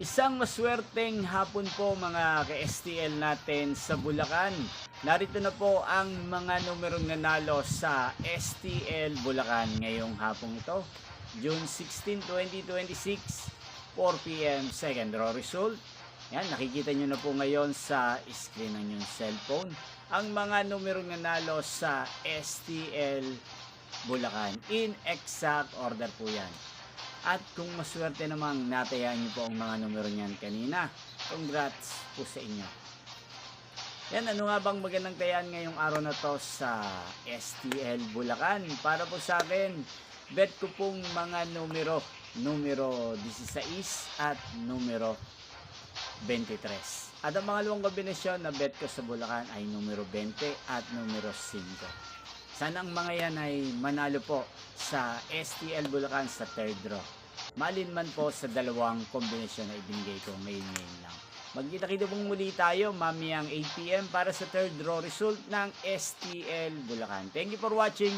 Isang maswerteng hapon po mga ka-STL natin sa Bulacan. Narito na po ang mga numerong nanalo sa STL Bulacan ngayong hapong ito. June 16, 2026, 4 p.m. second draw result. Yan, nakikita nyo na po ngayon sa screen ng inyong cellphone ang mga numerong nanalo sa STL Bulacan. In exact order po yan. At kung maswerte namang natayaan niyo po ang mga numero niyan kanina, congrats po sa inyo. Yan, ano nga bang magandang tayaan ngayong araw na to sa STL Bulacan? Para po sa akin, bet ko pong mga numero 16 at numero 23. At ang mga luwang kombinasyon na bet ko sa Bulacan ay numero 20 at numero 5. Sana ang mga yan ay manalo po sa STL Bulacan sa third draw. Malin man po sa dalawang kombinasyon na ibinigay ko ngayon lang. Magkita-kita pong muli tayo mamayang 8 p.m. para sa third draw result ng STL Bulacan. Thank you for watching.